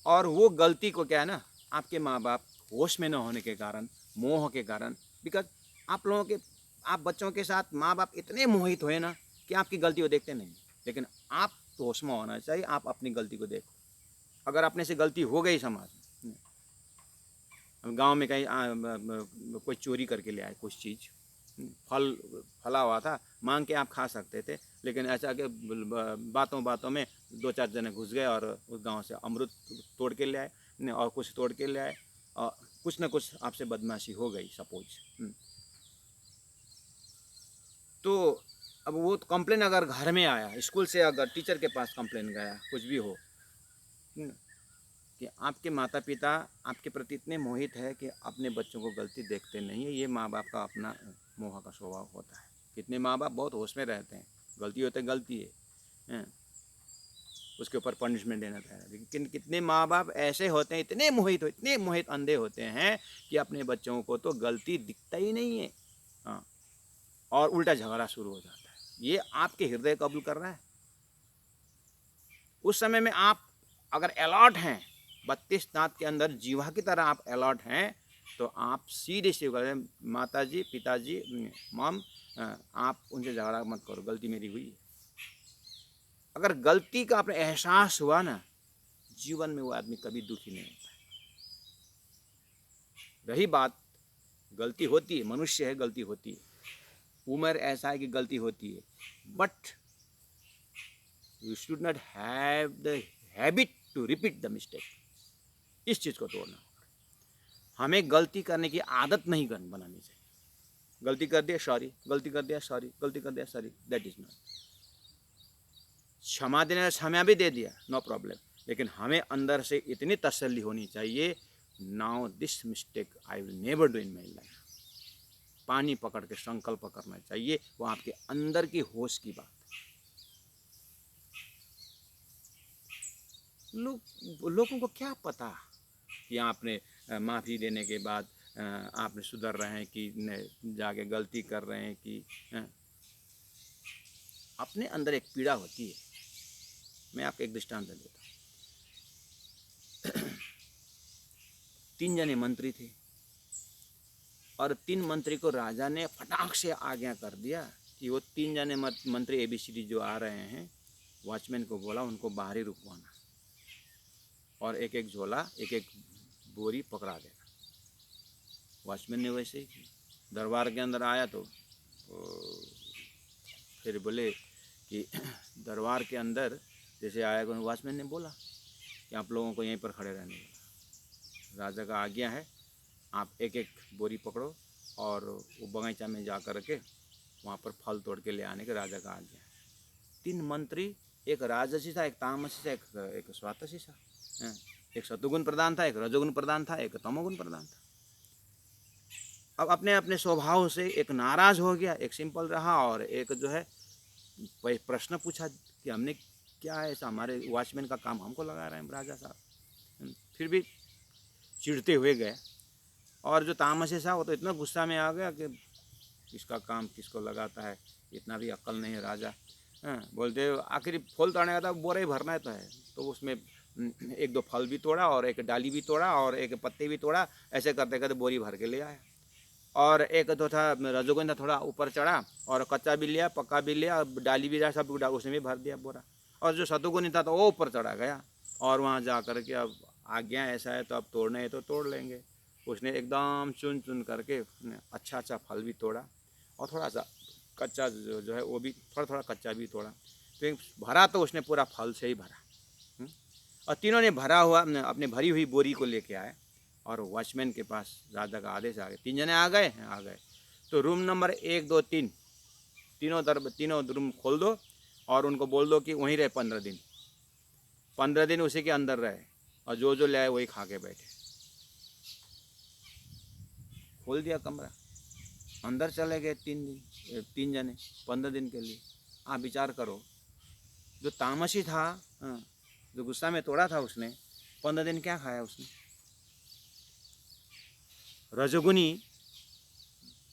और वो गलती को क्या है ना, आपके माँ बाप होश में न होने के कारण, मोह के कारण, बिकॉज आप बच्चों के साथ माँ बाप इतने मोहित हुए ना कि आपकी गलती को देखते नहीं। लेकिन आप तो होश में होना चाहिए, आप अपनी गलती को देखो। अगर अपने से गलती हो गई समाज में, गांव में कहीं कोई चोरी करके ले आए कुछ चीज़, फला हुआ था, मांग के आप खा सकते थे, लेकिन ऐसा कि बातों में 2-4 जने घुस गए और उस गांव से अमरूद तोड़ के ले आए और कुछ तोड़ के ले आए, और कुछ न कुछ आपसे बदमाशी हो गई सपोज। तो अब वो कंप्लेन अगर घर में आया, स्कूल से अगर टीचर के पास कंप्लेन गया, कुछ भी हो, कि आपके माता पिता आपके प्रति इतने मोहित है कि अपने बच्चों को गलती देखते नहीं है, ये माँ बाप का अपना मोह का स्वभाव होता है। कितने माँ बाप बहुत होश में रहते हैं, गलती होते गलती है, हैं? उसके ऊपर पनिशमेंट देना चाहिए। लेकिन कितने माँ बाप ऐसे होते हैं, इतने मोहित अंधे होते हैं कि अपने बच्चों को तो गलती दिखता ही नहीं है, हाँ, और उल्टा झगड़ा शुरू हो जाता है। ये आपके हृदय कबूल कर रहा है? उस समय में आप अगर अलर्ट हैं, 32 दांत के अंदर जीवा की तरह आप अलर्ट हैं, तो आप सीधे से करें, माता जी, पिताजी, मॉम, आप उनसे झगड़ा मत करो, गलती मेरी हुई है। अगर गलती का आपने एहसास हुआ ना, जीवन में वो आदमी कभी दुखी नहीं होता है। रही बात, गलती होती है, मनुष्य है, गलती होती है, उम्र ऐसा है कि गलती होती है, but you should not have the habit to repeat the mistake. इस चीज़ को तोड़ना होगा। हमें गलती करने की आदत नहीं बनानी चाहिए। गलती कर दिया सॉरी, गलती कर दिया सॉरी, गलती कर दिया सॉरी, दैट इज नॉट। क्षमा देने क्षमा भी दे दिया, नो प्रॉब्लम, लेकिन हमें अंदर से इतनी तसल्ली होनी चाहिए, now this mistake I will never do in my life. पानी पकड़ के संकल्प करना चाहिए, वो आपके अंदर की होश की बात है। लोगों को क्या पता कि आपने माफ़ी देने के बाद आपने सुधर रहे हैं कि जाके गलती कर रहे हैं कि अपने अंदर एक पीड़ा होती है। मैं आपको एक दृष्टांत देता हूँ। 3 जने मंत्री थे और 3 मंत्री को राजा ने फटाक से आज्ञा कर दिया कि वो 3 जने मंत्री ABCD जो आ रहे हैं, वॉचमैन को बोला उनको बाहर ही रुकवाना और एक एक झोला, एक एक बोरी पकड़ा देना। वॉचमैन ने वैसे ही किया। दरबार के अंदर आया तो फिर बोले कि दरबार के अंदर जैसे आया, वॉचमैन ने बोला कि आप लोगों को यहीं पर खड़े रहने का, राजा का आज्ञा है, आप एक एक बोरी पकड़ो और वो बगीचा में जा कर के वहाँ पर फल तोड़ के ले आने के राजा का आज्ञा है। 3 मंत्री, एक राजसी था, एक तामसी था, एक स्वातसी था, एक सतुगुण प्रधान था, एक रजोगुण प्रधान था, एक तमोगुण प्रधान था। अब अपने अपने स्वभाव से एक नाराज हो गया, एक सिंपल रहा और एक जो है प्रश्न पूछा कि हमने क्या है ऐसा, हमारे वॉचमैन का काम हमको लगा रहे हैं राजा साहब। फिर भी चिढ़ते हुए गए और जो तामसे था वो तो इतना गुस्सा में आ गया कि किसका काम किसको लगाता है, इतना भी अक्ल नहीं है राजा। बोलते आखिर फूल तोड़ने का था, बोरा ही भरना है तो उसमें 1-2 फल भी तोड़ा और एक डाली भी तोड़ा और एक पत्ते भी तोड़ा, ऐसे करते करते बोरी भर के ले आया। और एक तो था रजोगुण था, थोड़ा ऊपर चढ़ा और कच्चा भी लिया, पक्का भी लिया, डाली भी लिया, सब उसने भी भर दिया बोरा। और जो सतुगुणी था तो वो ऊपर चढ़ा गया और वहाँ जा कर के अब आज्ञा ऐसा है तो अब तोड़ना है तो तोड़ लेंगे। उसने एकदम चुन चुन करके अच्छा अच्छा फल भी तोड़ा और थोड़ा सा कच्चा जो है वो भी थोड़ा कच्चा भी तोड़ा। तो भरा तो उसने पूरा फल से ही भरा। और तीनों ने भरा हुआ अपने भरी हुई बोरी को लेके आए और वॉचमैन के पास राजा का आदेश आ गया। 3 जने आ गए तो रूम नंबर 1, 2, 3 तीनों रूम खोल दो और उनको बोल दो कि वहीं रहे 15 दिन उसी के अंदर रहे और जो ले आए वही खा के बैठे। खोल दिया कमरा, अंदर चले गए 3 जने 15 दिन के लिए। आप विचार करो, जो तामसी था, जो गुस्सा में तोड़ा था उसने, 15 दिन क्या खाया उसने। रजोगुनी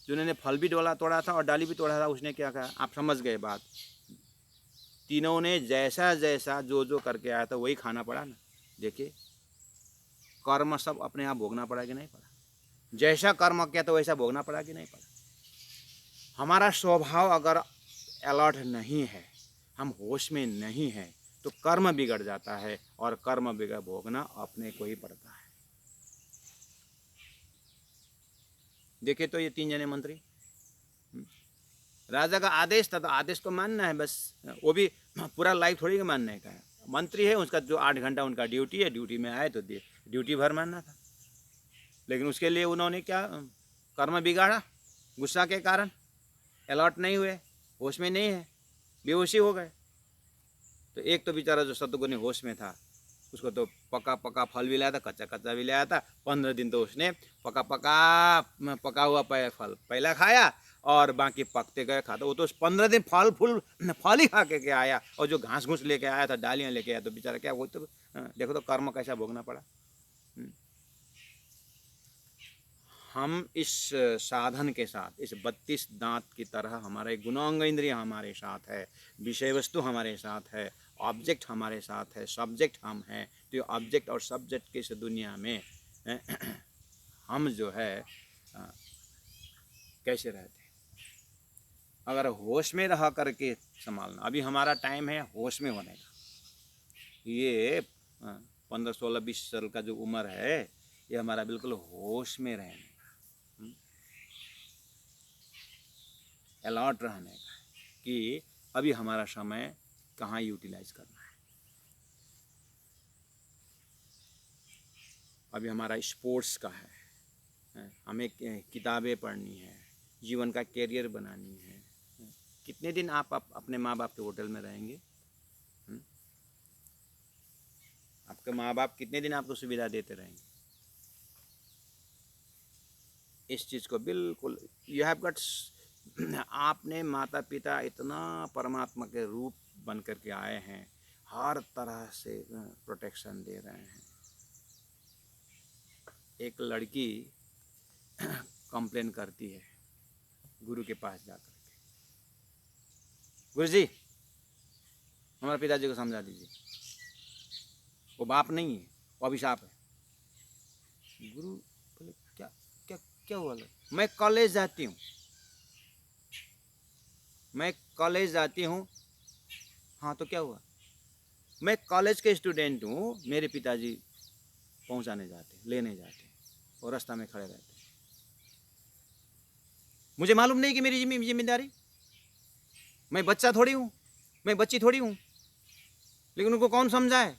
जिन्होंने फल भी तोड़ा था और डाली भी तोड़ा था, उसने क्या कहा, आप समझ गए बात। तीनों ने जैसा जैसा जो करके आया था वही खाना पड़ा ना। देखिए कर्म सब अपने आप भोगना पड़ा कि नहीं पड़ा। जैसा कर्म किया तो वैसा भोगना पड़ा कि नहीं पड़ा। हमारा स्वभाव अगर अलर्ट नहीं है, हम होश में नहीं हैं, तो कर्म बिगड़ जाता है और कर्म बिगड़ भोगना अपने को ही पड़ता है। देखे तो ये 3 जने मंत्री, राजा का आदेश था तो आदेश को मानना है बस। वो भी पूरा लाइफ थोड़ी मानने का है। मंत्री है, उसका जो 8 घंटा उनका ड्यूटी है, ड्यूटी में आए तो ड्यूटी भर मानना था। लेकिन उसके लिए उन्होंने क्या कर्म बिगाड़ा, गुस्सा के कारण अलर्ट नहीं हुए, होश में नहीं है, बेहोशी हो गए। तो एक तो बेचारा जो सतुगुणी होश में था, उसको तो पका फल भी लाया था, कच्चा भी लाया था। 15 दिन तो उसने पका हुआ फल पहला खाया और बाकी पकते गए खाता। वो तो 15 दिन फल ही खा के आया, और जो घास घूस लेके आया था, डालियाँ लेके आया, तो बेचारा क्या, वो तो देखो तो कर्म कैसा भोगना पड़ा। हम इस साधन के साथ, इस 32 दांत की तरह हमारे गुणांग इंद्रिय हमारे साथ है, विषय वस्तु हमारे साथ है, ऑब्जेक्ट हमारे साथ है, सब्जेक्ट हम हैं। तो ये ऑब्जेक्ट और सब्जेक्ट की इस दुनिया में हम जो है कैसे रहते हैं? अगर होश में रह करके संभालना, अभी हमारा टाइम है होश में होने का। ये 15, 16, 20 साल का जो उम्र है, ये हमारा बिल्कुल होश में रहने, अलर्ट रहने का, कि अभी हमारा समय कहाँ यूटिलाइज करना है। अभी हमारा स्पोर्ट्स का है, हमें किताबें पढ़नी है, जीवन का कैरियर बनानी है। कितने दिन आप अपने माँ बाप के होटल में रहेंगे? आपके माँ बाप कितने दिन आपको सुविधा देते रहेंगे? इस चीज़ को बिल्कुल, यू हैव गॉट, आपने माता पिता इतना परमात्मा के रूप बन कर के आए हैं, हर तरह से प्रोटेक्शन दे रहे हैं। एक लड़की कंप्लेन करती है गुरु के पास जाकर के, गुरु जी हमारे पिताजी को समझा दीजिए, वो बाप नहीं है, वो अभिशाप है। गुरु बोले क्या क्या क्या हुआ? मैं कॉलेज जाती हूँ, मैं कॉलेज जाती हूँ। हाँ तो क्या हुआ? मैं कॉलेज के स्टूडेंट हूँ, मेरे पिताजी पहुँचाने जाते हैं, लेने जाते हैं, और रास्ता में खड़े रहते हैं। मुझे मालूम नहीं कि मेरी जिम्मेदारी, मैं बच्चा थोड़ी हूँ, मैं बच्ची थोड़ी हूँ, लेकिन उनको कौन समझाए?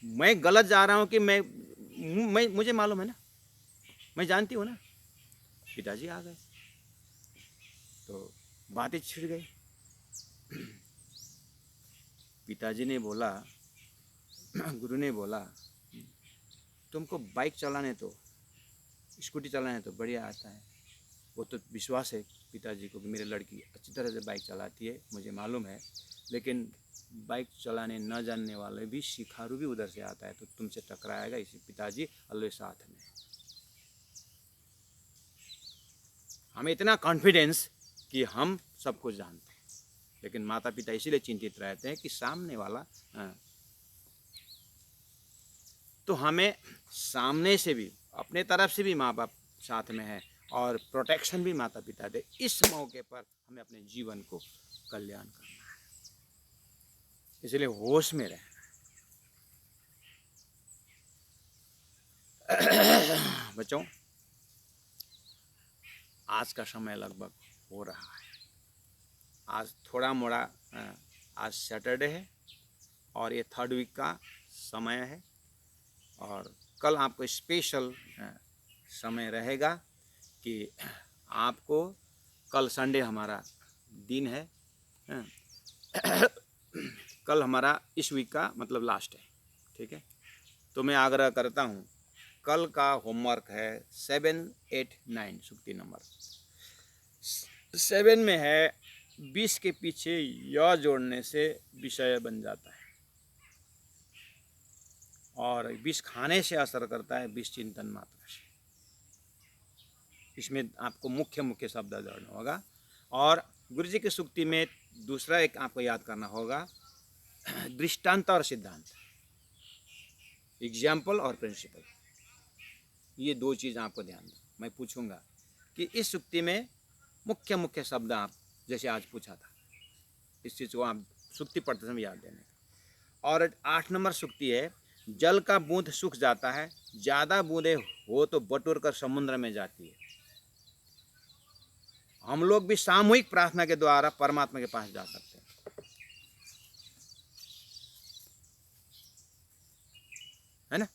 मैं गलत जा रहा हूँ कि मैं मुझे मालूम है ना, मैं जानती हूँ ना। पिताजी आ गए तो बातें छिड़ गई। पिताजी ने बोला, गुरु ने बोला, तुमको बाइक चलाने तो, स्कूटी चलाने तो बढ़िया आता है। वो तो विश्वास है पिताजी को कि मेरी लड़की अच्छी तरह से बाइक चलाती है, मुझे मालूम है। लेकिन बाइक चलाने न जानने वाले भी शिखारू भी उधर से आता है, तो तुमसे टकराएगा। इसी पिताजी अल्लाह साथ में। हमें इतना कॉन्फिडेंस कि हम सब कुछ जानते हैं, लेकिन माता पिता इसीलिए चिंतित रहते हैं कि सामने वाला तो हमें सामने से भी, अपने तरफ से भी माँ बाप साथ में है, और प्रोटेक्शन भी माता पिता दे। इस मौके पर हमें अपने जीवन को कल्याण करना है, इसलिए होश में रहना है। बच्चों, आज का समय लगभग हो रहा है। आज थोड़ा मोड़ा, आज सैटरडे है और ये 3rd वीक का समय है, और कल आपको स्पेशल समय रहेगा कि आपको, कल संडे हमारा दिन है, कल हमारा इस वीक का मतलब लास्ट है, ठीक है। तो मैं आग्रह करता हूँ, कल का होमवर्क है 7, 8, 9 सुक्ति नंबर 7 में है 20 के पीछे य जोड़ने से विषय बन जाता है, और 20 खाने से असर करता है, 20 चिंतन मात्र से। इसमें आपको मुख्य शब्द जोड़ना होगा। और गुरुजी की सुक्ति में दूसरा एक आपको याद करना होगा, दृष्टांत और सिद्धांत, एग्जाम्पल और प्रिंसिपल। ये 2 चीज़ आपको ध्यान दो। मैं पूछूंगा कि इस सुक्ति में मुख्य शब्द आप, जैसे आज पूछा था, इस चीज़ को आप सुक्ति पढ़ते समय याद देने का। और 8 नंबर सुक्ति है, जल का बूंद सूख जाता है, ज़्यादा बूंदे हो तो बटोर कर समुद्र में जाती है। हम लोग भी सामूहिक प्रार्थना के द्वारा परमात्मा के पास जा सकते हैं, है ना।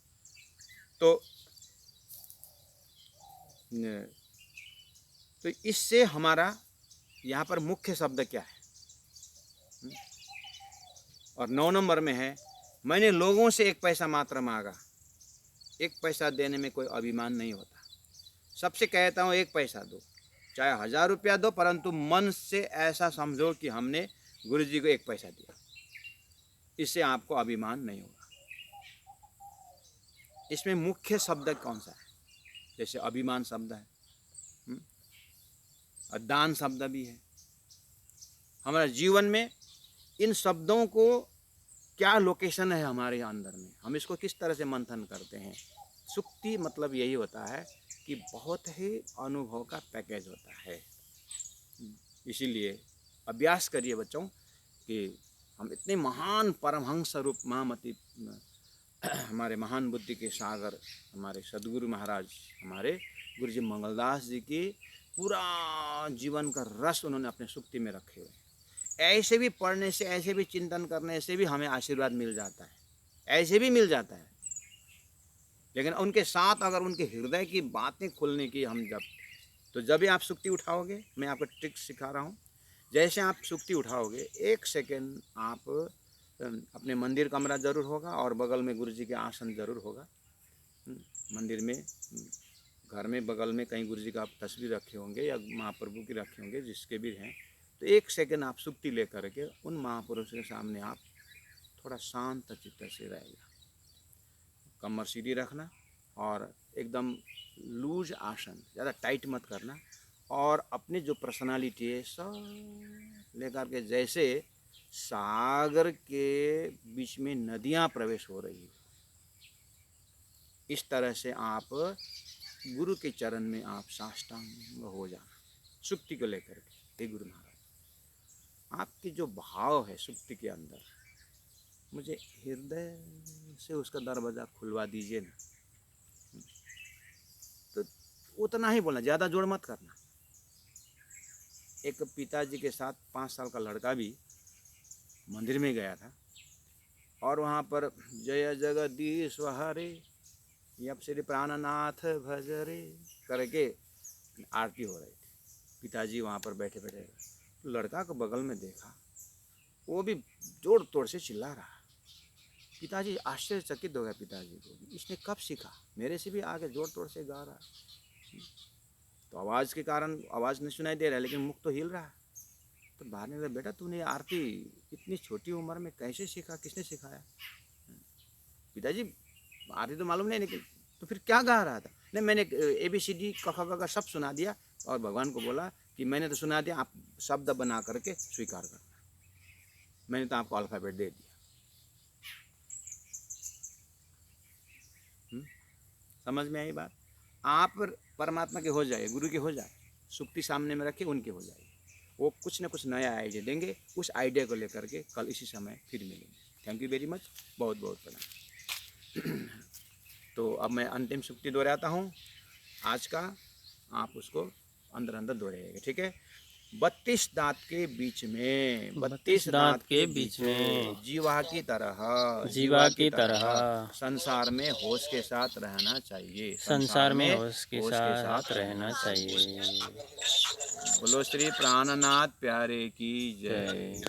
तो इससे हमारा यहाँ पर मुख्य शब्द क्या है? और 9 नंबर में है, मैंने लोगों से 1 पैसा मात्र मांगा, 1 पैसा देने में कोई अभिमान नहीं होता। सबसे कहता हूँ 1 पैसा दो, चाहे 1000 रुपया दो, परंतु मन से ऐसा समझो कि हमने गुरुजी को 1 पैसा दिया। इससे आपको अभिमान नहीं होगा। इसमें मुख्य शब्द कौन सा है? जैसे अभिमान शब्द है, और दान शब्द भी है। हमारे जीवन में इन शब्दों को क्या लोकेशन है हमारे अंदर में, हम इसको किस तरह से मंथन करते हैं। सुक्ति मतलब यही होता है कि बहुत ही अनुभव का पैकेज होता है। इसीलिए अभ्यास करिए बच्चों कि हम इतने महान परमहंस रूप महामति हमारे महान बुद्धि के सागर हमारे सदगुरु महाराज, हमारे गुरुजी मंगलदास जी की पूरा जीवन का रस उन्होंने अपने सुक्ति में रखे हुए। ऐसे भी पढ़ने से, ऐसे भी चिंतन करने से भी हमें आशीर्वाद मिल जाता है, ऐसे भी मिल जाता है। लेकिन उनके साथ अगर उनके हृदय की बातें खुलने की हम जब भी आप सुक्ति उठाओगे, मैं आपको ट्रिक सिखा रहा हूँ। जैसे आप सुक्ति उठाओगे, 1 सेकेंड आप अपने मंदिर कमरा ज़रूर होगा और बगल में गुरुजी के आसन ज़रूर होगा। मंदिर में, घर में बगल में कहीं गुरुजी का आप तस्वीर रखे होंगे या महाप्रभु की रखे होंगे, जिसके भी हैं। तो 1 सेकेंड आप सुक्ति लेकर के उन महापुरुषों के सामने आप थोड़ा शांत चित्त से रहेगा। कमर सीधी रखना और एकदम लूज आसन, ज़्यादा टाइट मत करना, और अपनी जो पर्सनालिटी है सब लेकर के जैसे सागर के बीच में नदियाँ प्रवेश हो रही है, इस तरह से आप गुरु के चरण में आप साष्टांग हो जाना सुक्ति को लेकर के। हे गुरु महाराज, आपकी जो भाव है सुक्ति के अंदर, मुझे हृदय से उसका दरवाज़ा खुलवा दीजिए ना। तो उतना ही बोलना, ज़्यादा जोड़ मत करना। एक पिताजी के साथ 5 साल का लड़का भी मंदिर में गया था और वहाँ पर जय जगदीश हरे यप श्री प्राणनाथ भजरे करके आरती हो रही थी। पिताजी वहाँ पर बैठे बैठे लड़का को बगल में देखा, वो भी जोड़ तोड़ से चिल्ला रहा। पिताजी आश्चर्यचकित हो गया पिताजी को, इसने कब सीखा, मेरे से भी आगे जोड़ तोड़ से गा रहा। तो आवाज़ के कारण आवाज़ नहीं सुनाई दे रहा है, लेकिन मुख तो हिल रहा है। तो बाहर ने कहा, बेटा तूने आरती इतनी छोटी उम्र में कैसे सीखा, किसने सिखाया? पिताजी आरती तो मालूम नहीं, लेकिन तो फिर क्या गा रहा था? नहीं, मैंने ABCD क ख ग सब सुना दिया और भगवान को बोला कि मैंने तो सुना दिया, आप शब्द बना करके स्वीकार करना, मैंने तो आपको अल्फ़ाबेट दे दिया। समझ में आई बात? आप परमात्मा के हो जाए, गुरु के हो जाए, सुक्ति सामने में रखे उनके हो जाए, वो कुछ न कुछ नया आइडिया देंगे। उस आइडिया को लेकर के कल इसी समय फिर मिलेंगे। थैंक यू वेरी मच, बहुत बहुत प्रणाम। तो अब मैं अंतिम सुक्ति दोहराता हूँ आज का, आप उसको अंदर अंदर दोहराइएगा, ठीक है? 32 दांत के बीच में, 32 दांत के बीच में जीवा की तरह संसार में होश के साथ रहना चाहिए। संसार में होश के साथ रहना चाहिए। बोलो श्री प्राणनाथ प्यारे की जय।